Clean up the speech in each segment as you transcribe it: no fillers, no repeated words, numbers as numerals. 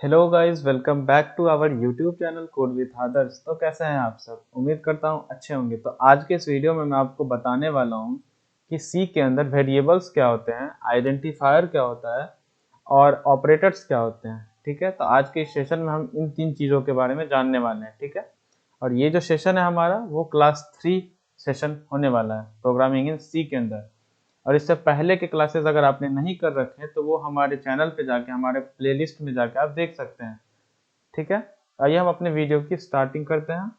Hello guys, welcome back to our YouTube channel code with Adarsh. तो कैसे हैं आप सब? उम्मीद करता हूं अच्छे होंगे। तो आज के इस वीडियो में मैं आपको बताने वाला हूं कि सी के अंदर वेरिएबल्स क्या होते हैं, आइडेंटिफायर क्या होता है और ऑपरेटर्स क्या होते हैं। ठीक है, तो आज के इस सेशन में हम इन तीन चीज़ों के बारे में जानने वाले हैं। ठीक है, और ये जो सेशन है हमारा वो क्लास 3 सेशन होने वाला है प्रोग्रामिंग इन सी के अंदर। और इससे पहले के क्लासेस अगर आपने नहीं कर रखे हैं तो वो हमारे चैनल पे जाके हमारे प्लेलिस्ट में जाके आप देख सकते हैं। ठीक है, आइए हम अपने वीडियो की स्टार्टिंग करते हैं।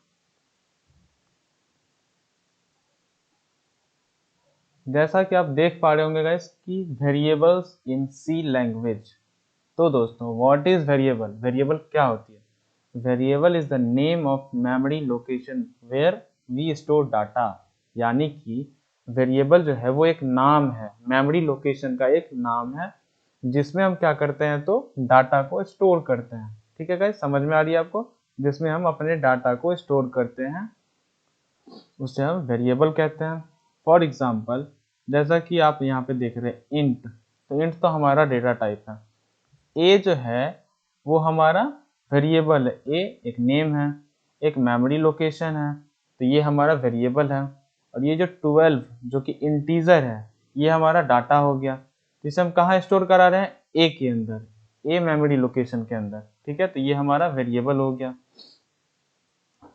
जैसा कि आप देख पा रहे होंगे गाइस कि वेरिएबल्स इन सी लैंग्वेज। तो दोस्तों, व्हाट इज वेरिएबल? वेरिएबल क्या होती है? Variable is the name of memory location where we store data. यानी कि वेरिएबल जो है वो एक नाम है, मेमोरी लोकेशन का एक नाम है जिसमें हम क्या करते हैं तो डाटा को स्टोर करते हैं। ठीक है गाइस, समझ में आ रही है आपको? जिसमें हम अपने डाटा को स्टोर करते हैं उसे हम वेरिएबल कहते हैं। फॉर एग्जाम्पल, जैसा कि आप यहाँ पे देख रहे हैं इंट, तो इंट तो हमारा डेटा टाइप है। ए जो है वो हमारा वेरिएबल है। ए एक नेम है, एक मेमोरी लोकेशन है, तो ये हमारा वेरिएबल है। और ये जो 12 जो कि इंटीजर है ये हमारा डाटा हो गया। तो इसे हम कहाँ स्टोर करा रहे हैं? ए के अंदर, ए मेमोरी लोकेशन के अंदर। ठीक है, तो ये हमारा वेरिएबल हो गया।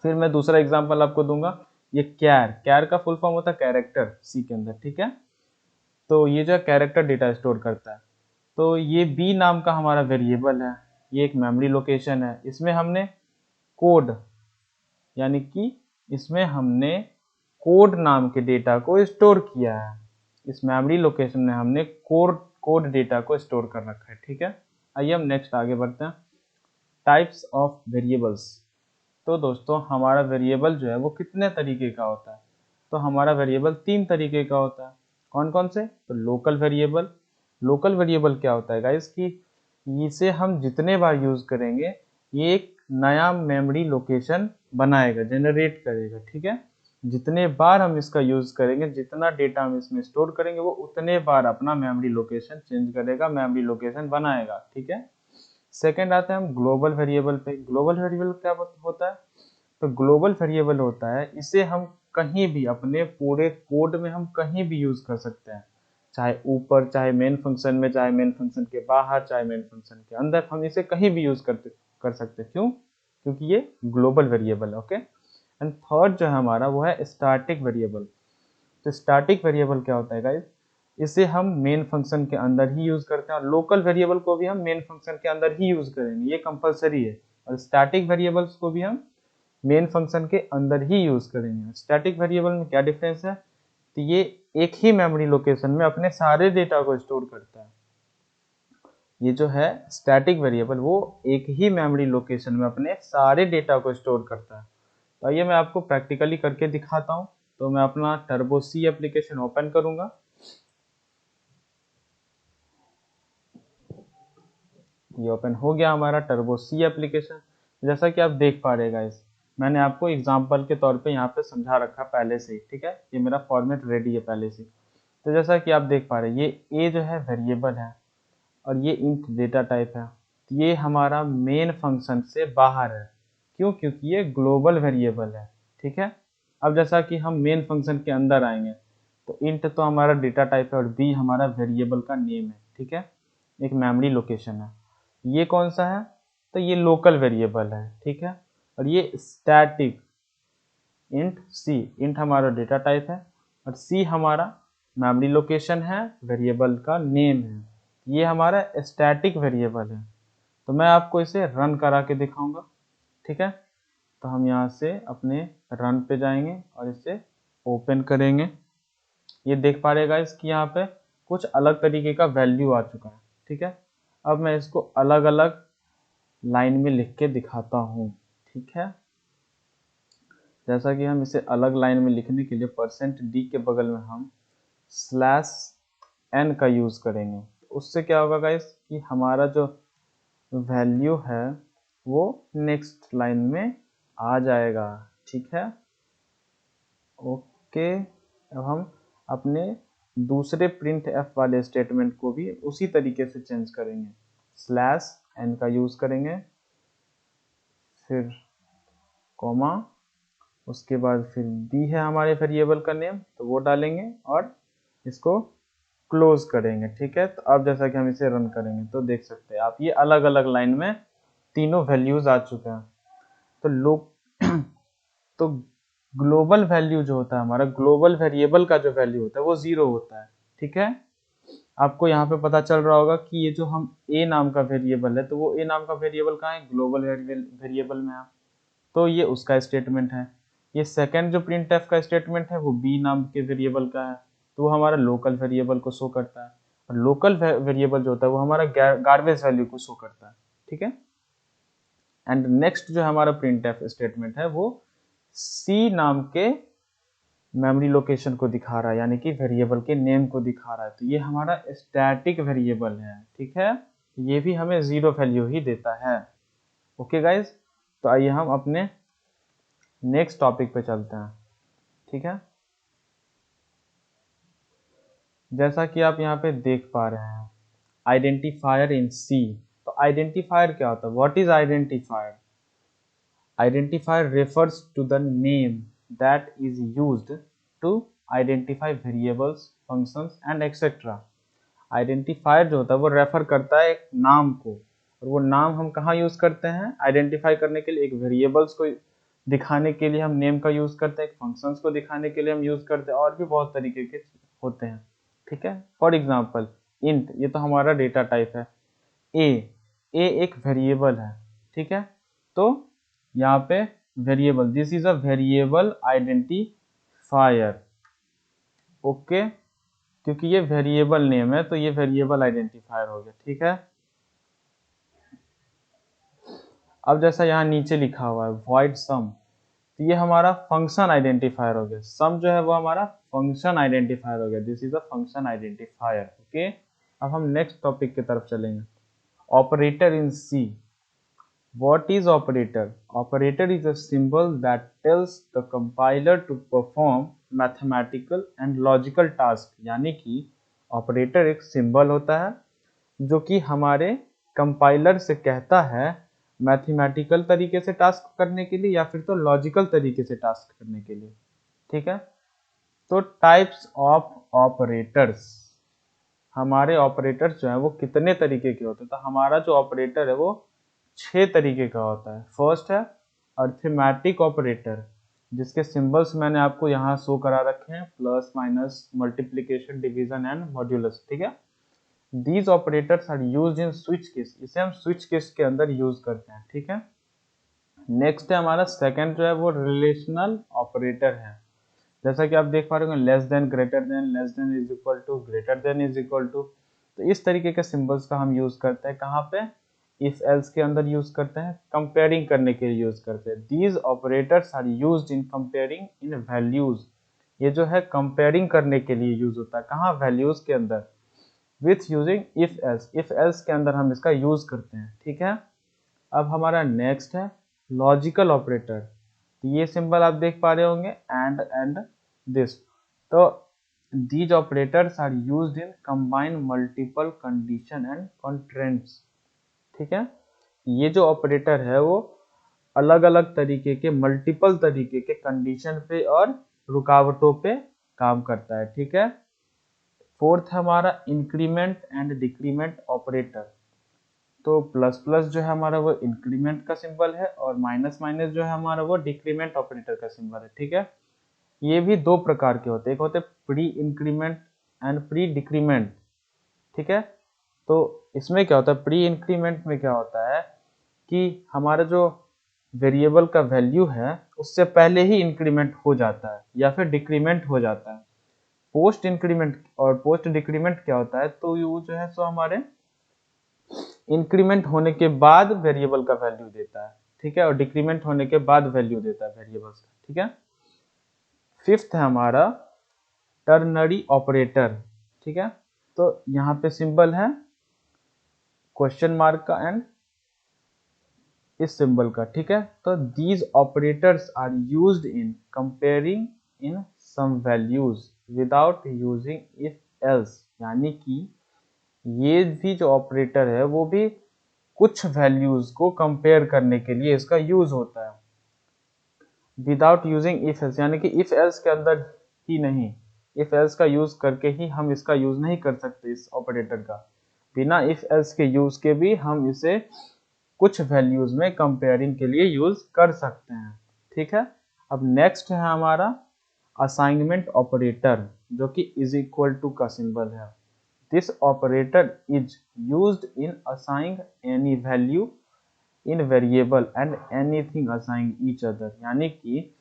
फिर मैं दूसरा एग्जांपल आपको दूंगा। ये कैर, कैर का फुल फॉर्म होता है कैरेक्टर सी के अंदर। ठीक है, तो ये जो है कैरेक्टर डेटा स्टोर करता है। तो ये बी नाम का हमारा वेरिएबल है, ये एक मेमोरी लोकेशन है। इसमें हमने कोड, यानी कि इसमें हमने कोड नाम के डेटा को स्टोर किया है। इस मेमोरी लोकेशन में हमने कोड डेटा को स्टोर कर रखा है। ठीक है, आइए हम नेक्स्ट आगे बढ़ते हैं। Types of variables. तो दोस्तों, हमारा वेरिएबल जो है वो कितने तरीके का होता है? तो हमारा वेरिएबल 3 तरीके का होता है। कौन कौन से? तो लोकल वेरिएबल। लोकल वेरिएबल क्या होता है गाइस कि इसे हम जितने बार यूज करेंगे ये एक नया मेमोरी लोकेशन बनाएगा, जनरेट करेगा। ठीक है, जितने बार हम इसका यूज करेंगे, जितना डेटा हम इसमें स्टोर करेंगे वो उतने बार अपना मेमोरी लोकेशन चेंज करेगा, मेमोरी लोकेशन बनाएगा। ठीक है, सेकेंड आते हैं हम ग्लोबल वेरिएबल पे। ग्लोबल वेरिएबल क्या होता है? तो ग्लोबल वेरिएबल होता है, इसे हम कहीं भी अपने पूरे कोड में हम कहीं भी यूज कर सकते हैं, चाहे ऊपर, चाहे मेन फंक्शन में, चाहे मेन फंक्शन के बाहर, चाहे मेन फंक्शन के अंदर, हम इसे कहीं भी यूज कर सकते हैं। क्यों? क्योंकि ये ग्लोबल वेरिएबल है। ओके, एंड थर्ड जो है हमारा वो है स्टैटिक वेरिएबल। तो स्टैटिक वेरिएबल क्या होता है गाइस? इसे हम मेन फंक्शन के अंदर ही यूज करते हैं, और लोकल वेरिएबल को भी हम मेन फंक्शन के अंदर ही यूज करेंगे, ये कंपलसरी है। और स्टैटिक वेरिएबल्स को भी हम मेन फंक्शन के अंदर ही यूज करेंगे। स्टैटिक वेरिएबल में क्या डिफरेंस है? तो ये एक ही मेमोरी लोकेशन में अपने सारे डेटा को स्टोर करता है। ये जो है स्टैटिक वेरिएबल वो एक ही मेमोरी लोकेशन में अपने सारे डेटा को स्टोर करता है। तो आइए मैं आपको प्रैक्टिकली करके दिखाता हूँ। तो मैं अपना टर्बो सी एप्लीकेशन ओपन करूंगा। ये ओपन हो गया हमारा टर्बो सी एप्लीकेशन। जैसा कि आप देख पा रहे गाइस, मैंने आपको एग्जांपल के तौर पे यहाँ पे समझा रखा पहले से ही। ठीक है, ये मेरा फॉर्मेट रेडी है पहले से। तो जैसा कि आप देख पा रहे हैं, ये ए जो है वेरिएबल है और ये इंट डेटा टाइप है। तो ये हमारा मेन फंक्शन से बाहर है। क्यों? क्योंकि ये ग्लोबल वेरिएबल है। ठीक है, अब जैसा कि हम मेन फंक्शन के अंदर आएंगे तो इंट तो हमारा डेटा टाइप है और बी हमारा वेरिएबल का नेम है। ठीक है, एक मेमोरी लोकेशन है। ये कौन सा है? तो ये लोकल वेरिएबल है। ठीक है, और ये स्टैटिक इंट सी, इंट हमारा डेटा टाइप है और सी हमारा मेमोरी लोकेशन है, वेरिएबल का नेम है। ये हमारा स्टैटिक वेरिएबल है। तो मैं आपको इसे रन करा के दिखाऊंगा। ठीक है, तो हम यहाँ से अपने रन पे जाएंगे और इसे ओपन करेंगे। ये देख पा रहे इसकी यहाँ पे कुछ अलग तरीके का वैल्यू आ चुका है। ठीक है, अब मैं इसको अलग अलग लाइन में लिख के दिखाता हूँ। ठीक है, जैसा कि हम इसे अलग लाइन में लिखने के लिए %d के बगल में हम /n का यूज करेंगे। उससे क्या होगा गाइस कि हमारा जो वैल्यू है वो नेक्स्ट लाइन में आ जाएगा। ठीक है, ओके। अब हम अपने दूसरे प्रिंट एफ वाले स्टेटमेंट को भी उसी तरीके से चेंज करेंगे। एन का यूज करेंगे, फिर कॉमा, उसके बाद फिर बी है हमारे वेरिएबल का नेम तो वो डालेंगे और इसको क्लोज करेंगे। ठीक है, तो अब जैसा कि हम इसे रन करेंगे तो देख सकते हैं आप ये अलग अलग लाइन में तीनों वैल्यूज आ चुके हैं। तो लोग तो ग्लोबल वैल्यू जो होता है हमारा, ग्लोबल वेरिएबल का जो वैल्यू होता है वो 0 होता है। ठीक है, आपको यहाँ पे पता चल रहा होगा कि ये जो हम ए नाम का वेरिएबल है तो वो ए नाम का वेरिएबल कहाँ है, ग्लोबल वेरिएबल में है, तो ये उसका स्टेटमेंट है। ये सेकंड जो प्रिंटफ का स्टेटमेंट है वो बी नाम के वेरिएबल का है, तो वो हमारा लोकल वेरिएबल को शो करता है, और लोकल वेरिएबल जो होता है वो हमारा गार्बेज वैल्यू को शो करता है। ठीक है, एंड नेक्स्ट जो हमारा प्रिंटफ स्टेटमेंट है वो सी नाम के मेमोरी लोकेशन को दिखा रहा है, यानी कि वेरिएबल के नेम को दिखा रहा है, तो ये हमारा स्टैटिक वेरिएबल है। ठीक है, ये भी हमें 0 वैल्यू ही देता है। ओके गाइज, तो आइए हम अपने नेक्स्ट टॉपिक पे चलते हैं। ठीक है, जैसा कि आप यहाँ पे देख पा रहे हैं आइडेंटिफायर इन सी। तो आइडेंटिफायर क्या होता है, what is identifier? Identifier refers to the name that is used to identify variables, functions and etcetera. Identifier जो होता है वो रेफर करता है एक नाम को, और वो नाम हम कहाँ यूज करते हैं आइडेंटिफाई करने के लिए, एक वेरिएबल्स को दिखाने के लिए हम नेम का यूज करते हैं, एक फंक्शंस को दिखाने के लिए हम यूज करते हैं, और भी बहुत तरीके के होते हैं। ठीक है, फॉर एग्जांपल इंट, ये तो हमारा डेटा टाइप है। ए, ए एक वेरिएबल है। ठीक है, तो यहाँ पे variable, this is a variable identifier. Okay, क्योंकि ये वेरिएबल नेम है तो ये वेरिएबल आइडेंटिफायर हो गया। ठीक है, अब जैसा यहाँ नीचे लिखा हुआ है void sum, तो ये हमारा फंक्शन आइडेंटिफायर हो गया। सम जो है वो हमारा फंक्शन आइडेंटिफायर हो गया, this is a function identifier. Okay, अब हम नेक्स्ट टॉपिक की तरफ चलेंगे, operator in C. What is operator? Operator is a symbol that tells the compiler to perform mathematical and logical task। यानी कि ऑपरेटर एक सिंबल होता है जो कि हमारे कंपाइलर से कहता है मैथमेटिकल तरीके से टास्क करने के लिए या फिर तो लॉजिकल तरीके से टास्क करने के लिए। ठीक है, तो टाइप्स ऑफ ऑपरेटर्स, हमारे ऑपरेटर्स जो है वो कितने तरीके के होते हैं, तो हमारा जो ऑपरेटर है वो 6 तरीके का होता है। फर्स्ट है अर्थमेटिक ऑपरेटर, जिसके सिंबल्स मैंने आपको यहाँ शो करा रखे हैं, plus, minus, multiplication, division and modulus. ठीक है, these operators are used in switch case, इसे हम स्विच केस के अंदर यूज करते हैं। ठीक है, नेक्स्ट है हमारा सेकंड जो है वो रिलेशनल ऑपरेटर है, जैसा कि आप देख पा रहे हो less than, greater than, less than is equal to, greater than is equal to. तो इस तरीके के सिंबल्स का हम यूज करते हैं कहाँ पे, इफ एल्स के अंदर यूज करते हैं, कंपेयरिंग करने के लिए यूज करते हैं। These operators are used in comparing in values, ये जो है कंपेयरिंग करने के लिए यूज होता है, कहाँ, वैल्यूज के अंदर, with using if else, if else के अंदर हम इसका यूज करते हैं। ठीक है, अब हमारा नेक्स्ट है लॉजिकल ऑपरेटर, तो ये सिंबल आप देख पा रहे होंगे एंड दिस। तो these operators are used in combine multiple condition and constraints। ठीक है, ये जो ऑपरेटर है वो अलग अलग तरीके के, मल्टीपल तरीके के कंडीशन पे और रुकावटों पे काम करता है। ठीक है, फोर्थ हमारा इंक्रीमेंट एंड डिक्रीमेंट ऑपरेटर, तो प्लस प्लस जो है हमारा वो इंक्रीमेंट का सिंबल है और माइनस माइनस जो है हमारा वो डिक्रीमेंट ऑपरेटर का सिंबल है। ठीक है, ये भी दो प्रकार के होते हैं, एक होते हैं pre increment and pre decrement. ठीक है, तो इसमें क्या होता है, प्री इंक्रीमेंट में क्या होता है कि हमारा जो वेरिएबल का वैल्यू है उससे पहले ही इंक्रीमेंट हो जाता है या फिर डिक्रीमेंट हो जाता है। पोस्ट इंक्रीमेंट और पोस्ट डिक्रीमेंट क्या होता है, तो ये जो है सो हमारे इंक्रीमेंट होने के बाद वेरिएबल का वैल्यू देता है। ठीक है, और डिक्रीमेंट होने के बाद वैल्यू देता है वेरिएबल्स का। ठीक है, फिफ्थ है हमारा टर्नरी ऑपरेटर। ठीक है, तो यहाँ पे सिंबल है क्वेश्चन मार्क का एंड इस सिंबल का। ठीक है, तो these operators are used in comparing in some values without using if else, यानी कि ये भी जो ऑपरेटर है वो भी कुछ वैल्यूज को कंपेयर करने के लिए इसका यूज होता है। विदाउट यूजिंग इफ एल्स, यानी कि इफ एल्स के अंदर ही नहीं, इफ एल्स का यूज करके ही हम इसका यूज नहीं कर सकते इस ऑपरेटर का। बिना इफ एल्स के यूज के भी हम इसे कुछ वैल्यूज में कंपेयरिंग के लिए यूज कर सकते हैं। ठीक है, अब नेक्स्ट है हमारा असाइनमेंट ऑपरेटर, जो कि इज इक्वल टू का सिंबल है। This operator is used in assigning any value in variable and anything assigning each other, यानी कि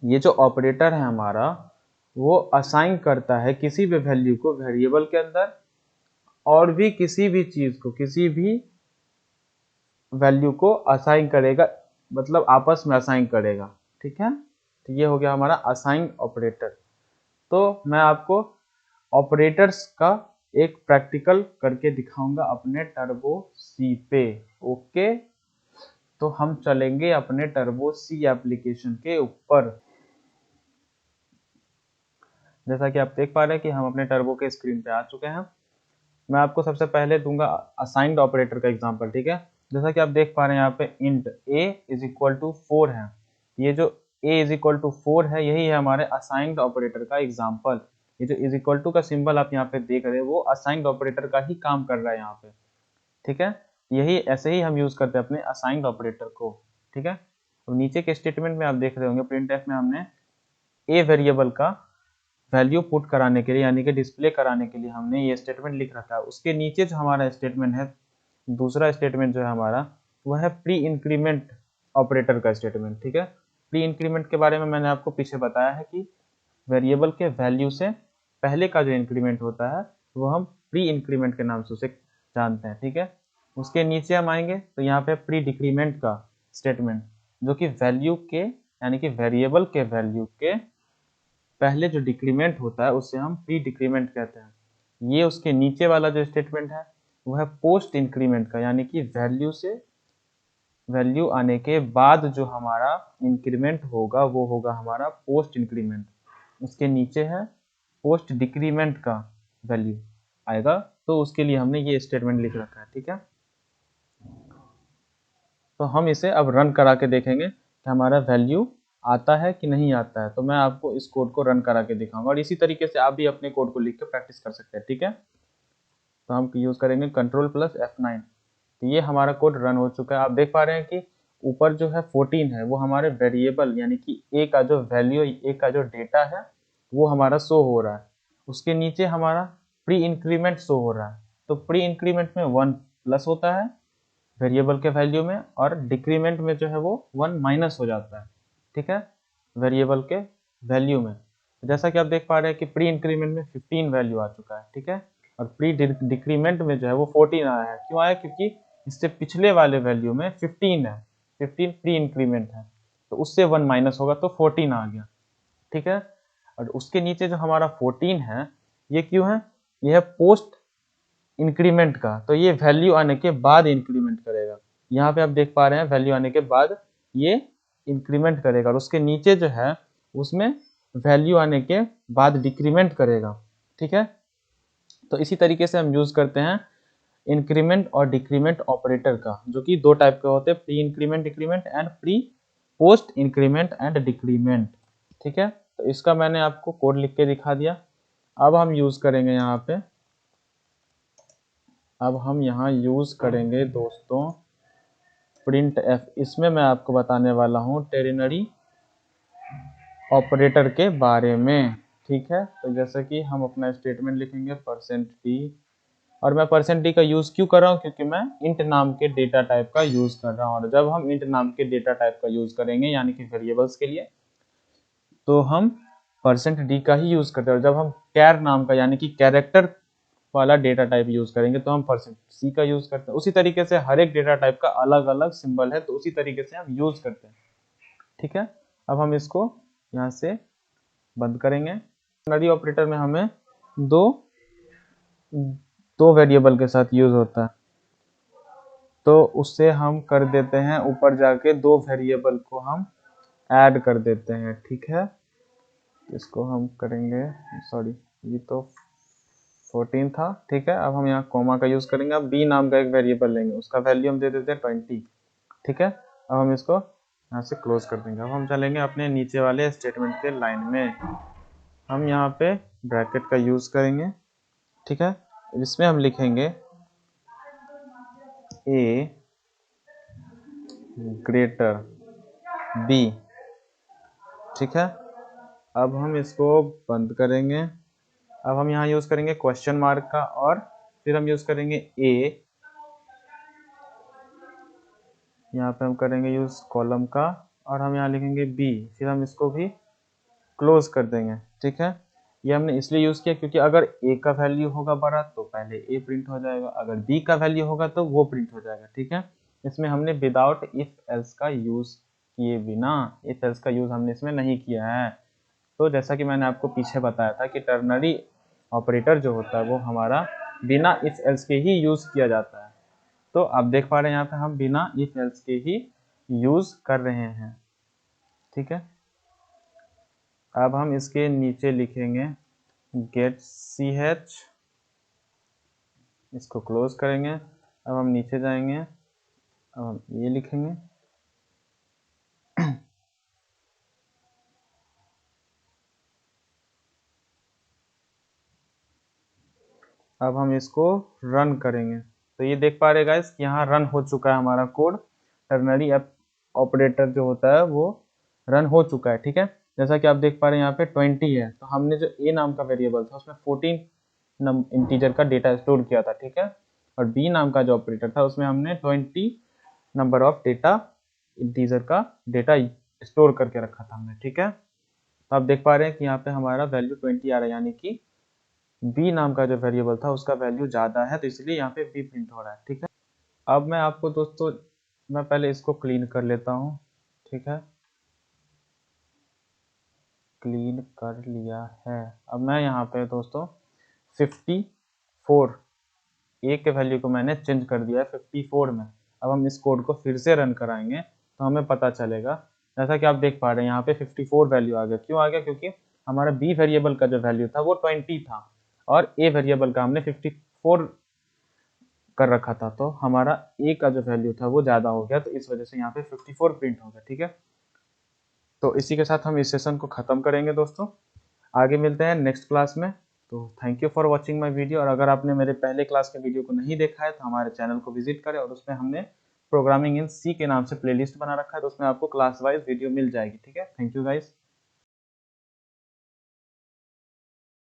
ये जो ऑपरेटर है हमारा वो असाइन करता है किसी भी वैल्यू को वेरिएबल के अंदर और भी किसी भी चीज को, किसी भी वैल्यू को असाइन करेगा, मतलब आपस में असाइन करेगा। ठीक है, तो ये हो गया हमारा असाइन ऑपरेटर। तो मैं आपको ऑपरेटर्स का एक प्रैक्टिकल करके दिखाऊंगा अपने टर्बो सी पे। ओके, तो हम चलेंगे अपने टर्बो सी एप्लीकेशन के ऊपर। जैसा कि आप देख पा रहे हैं कि हम अपने टर्बो के स्क्रीन पे आ चुके हैं। मैं आपको सबसे पहले दूंगा असाइंड ऑपरेटर का एग्जांपल। ठीक है, जैसा कि आप देख पा रहे हैं यहाँ पे int a is equal to 4 है। ये जो a इज इक्वल टू 4 है यही है हमारे असाइंड ऑपरेटर का एग्जांपल। ये जो इज इक्वल टू का सिंबल आप यहाँ पे देख रहे हैं वो असाइंड ऑपरेटर का ही काम कर रहा है यहाँ पे। ठीक है, यही ऐसे ही हम यूज करते हैं अपने असाइंड ऑपरेटर को। ठीक है, अब नीचे के स्टेटमेंट में आप देख रहे होंगे प्रिंटफ में हमने a वेरिएबल का वैल्यू पुट कराने के लिए, यानी कि डिस्प्ले कराने के लिए हमने ये स्टेटमेंट लिख रखा है। उसके नीचे जो हमारा स्टेटमेंट है, दूसरा स्टेटमेंट जो है हमारा, वह है प्री इंक्रीमेंट ऑपरेटर का स्टेटमेंट। ठीक है, प्री इंक्रीमेंट के बारे में मैंने आपको पीछे बताया है कि वेरिएबल के वैल्यू से पहले का जो इंक्रीमेंट होता है वो हम प्री इंक्रीमेंट के नाम से उसे जानते हैं। ठीक है, उसके नीचे हम आएंगे तो यहाँ पे प्री डिक्रीमेंट का स्टेटमेंट, जो कि वैल्यू के, यानी कि वेरिएबल के वैल्यू के पहले जो डिक्रीमेंट होता है उससे हम प्री डिक्रीमेंट कहते हैं। ये उसके नीचे वाला जो स्टेटमेंट है वो है पोस्ट इंक्रीमेंट का, यानी कि वैल्यू से वैल्यू आने के बाद जो हमारा इंक्रीमेंट होगा वो होगा हमारा पोस्ट इंक्रीमेंट। उसके नीचे है पोस्ट डिक्रीमेंट का वैल्यू आएगा, तो उसके लिए हमने ये स्टेटमेंट लिख रखा है। ठीक है, तो हम इसे अब रन करा के देखेंगे कि हमारा वैल्यू आता है कि नहीं आता है। तो मैं आपको इस कोड को रन करा के दिखाऊंगा और इसी तरीके से आप भी अपने कोड को लिख के प्रैक्टिस कर सकते हैं। ठीक है, तो हम यूज करेंगे कंट्रोल प्लस F9। तो ये हमारा कोड रन हो चुका है। आप देख पा रहे हैं कि ऊपर जो है 14 है वो हमारे वेरिएबल, यानी कि ए का जो वैल्यू, ए का जो डेटा है वो हमारा शो हो रहा है। उसके नीचे हमारा प्री इंक्रीमेंट शो हो रहा है। तो प्री इंक्रीमेंट में 1 प्लस होता है वेरिएबल के वैल्यू में, और डिक्रीमेंट में जो है वो 1 माइनस हो जाता है। ठीक है, वेरिएबल के वैल्यू में। जैसा कि आप देख पा रहे हैं कि प्री इंक्रीमेंट में 15 वैल्यू आ चुका है। ठीक है, और प्री डिक्रीमेंट में जो है वो 14 आया है। क्यों आया? क्योंकि इससे पिछले वाले वैल्यू में 15 है, 15 प्री इंक्रीमेंट है, तो उससे 1 माइनस होगा तो 14 आ गया। ठीक है, और उसके नीचे जो हमारा 14 है ये क्यों है? यह है पोस्ट इंक्रीमेंट का, तो ये वैल्यू आने के बाद इंक्रीमेंट करेगा। यहाँ पे आप देख पा रहे हैं वैल्यू आने के बाद ये इंक्रीमेंट करेगा, और उसके नीचे जो है उसमें वैल्यू आने के बाद डिक्रीमेंट करेगा। ठीक है, तो इसी तरीके से हम यूज करते हैं इंक्रीमेंट और डिक्रीमेंट ऑपरेटर का, जो कि दो टाइप के होते हैं, pre increment decrement and pre post increment and decrement. ठीक है, तो इसका मैंने आपको कोड लिख के दिखा दिया। अब हम यूज करेंगे यहाँ पे, अब हम यहाँ यूज करेंगे दोस्तों प्रिंट एफ। इसमें मैं आपको बताने वाला हूँ टेरिनरी ऑपरेटर के बारे में। ठीक है, तो जैसे कि हम अपना स्टेटमेंट लिखेंगे %d, और मैं %d का यूज क्यों कर रहा हूँ? क्योंकि मैं इंट नाम के डेटा टाइप का यूज कर रहा हूँ, और जब हम इंट नाम के डेटा टाइप का यूज करेंगे यानी कि वेरिएबल्स के लिए, तो हम %d का ही यूज करते हैं। और जब हम कैर नाम का, यानी कि कैरेक्टर वाला डेटा टाइप यूज करेंगे, तो हम %c का यूज करते हैं। उसी तरीके से हर एक डेटा टाइप का अलग अलग सिंबल है, तो उसी तरीके से हम यूज करते हैं। ठीक है, अब हम इसको यहाँ से बंद करेंगे। नरी ऑपरेटर में हमें दो वेरिएबल के साथ यूज होता है, तो उससे हम कर देते हैं ऊपर जाके दो वेरिएबल को हम ऐड कर देते हैं। ठीक है, इसको हम करेंगे, सॉरी ये तो 14 था, ठीक है। अब हम यहाँ कॉमा का यूज करेंगे। अब बी नाम का एक वेरिएबल लेंगे, उसका वैल्यू हम दे देते हैं 20, ठीक है। अब हम इसको यहाँ से क्लोज कर देंगे। अब हम चलेंगे अपने नीचे वाले स्टेटमेंट के लाइन में। हम यहाँ पे ब्रैकेट का यूज करेंगे, ठीक है। इसमें हम लिखेंगे ए ग्रेटर बी, ठीक है। अब हम इसको बंद करेंगे। अब हम यहाँ यूज करेंगे क्वेश्चन मार्क का, और फिर हम यूज करेंगे ए, यहाँ पे हम करेंगे यूज कॉलम का, और हम यहाँ लिखेंगे बी, फिर हम इसको भी क्लोज कर देंगे, ठीक है। ये हमने इसलिए यूज किया क्योंकि अगर ए का वैल्यू होगा बड़ा तो पहले ए प्रिंट हो जाएगा, अगर बी का वैल्यू होगा तो वो प्रिंट हो जाएगा, ठीक है। इसमें हमने विदाउट इफ एल्स का यूज किए बिना, इफ एल्स का यूज हमने इसमें नहीं किया है। तो जैसा कि मैंने आपको पीछे बताया था कि टर्नरी ऑपरेटर जो होता है वो हमारा बिना इफ एल्स के ही यूज किया जाता है। तो आप देख पा रहे हैं यहाँ पे हम बिना इफ एल्स के ही यूज कर रहे हैं, ठीक है। अब हम इसके नीचे लिखेंगे गेट ch, इसको क्लोज करेंगे। अब हम नीचे जाएंगे, अब हम ये लिखेंगे अब हम इसको रन करेंगे। तो ये देख पा रहे गाइस कि यहाँ रन हो चुका है हमारा कोड। टर्नरी ऑपरेटर जो होता है वो रन हो चुका है, ठीक है। जैसा कि आप देख पा रहे हैं यहाँ पे 20 है, तो हमने जो ए नाम का वेरिएबल था उसमें 14 इंटीजर का डेटा स्टोर किया था, ठीक है। और बी नाम का जो ऑपरेटर था उसमें हमने 20 नंबर ऑफ डेटा इंटीजर का डेटा स्टोर करके रखा था हमने, ठीक है। तो आप देख पा रहे हैं कि यहाँ पे हमारा वैल्यू 20 आ रहा है, यानी कि बी नाम का जो वेरिएबल था उसका वैल्यू ज्यादा है, तो इसलिए यहाँ पे बी प्रिंट हो रहा है, ठीक है। अब मैं आपको दोस्तों, मैं पहले इसको क्लीन कर लेता हूँ, ठीक है। क्लीन कर लिया है। अब मैं यहाँ पे दोस्तों 54 ए के वैल्यू को मैंने चेंज कर दिया है 54 में। अब हम इस कोड को फिर से रन कराएंगे तो हमें पता चलेगा। जैसा कि आप देख पा रहे हैं यहाँ पे 54 वैल्यू आ गया। क्यों आ गया? क्योंकि हमारा बी वेरिएबल का जो वैल्यू था वो 20 था और ए वेरिएबल का हमने 54 कर रखा था, तो हमारा ए का जो वैल्यू था वो ज़्यादा हो गया, तो इस वजह से यहाँ पे 54 प्रिंट हो गया, ठीक है। तो इसी के साथ हम इस सेशन को ख़त्म करेंगे दोस्तों। आगे मिलते हैं नेक्स्ट क्लास में। तो thank you for watching my video, और अगर आपने मेरे पहले क्लास के वीडियो को नहीं देखा है तो हमारे चैनल को विजिट करें, और उसमें हमने प्रोग्रामिंग इन सी के नाम से प्लेलिस्ट बना रखा है, तो उसमें आपको क्लास वाइज वीडियो मिल जाएगी, ठीक है। Thank you guys.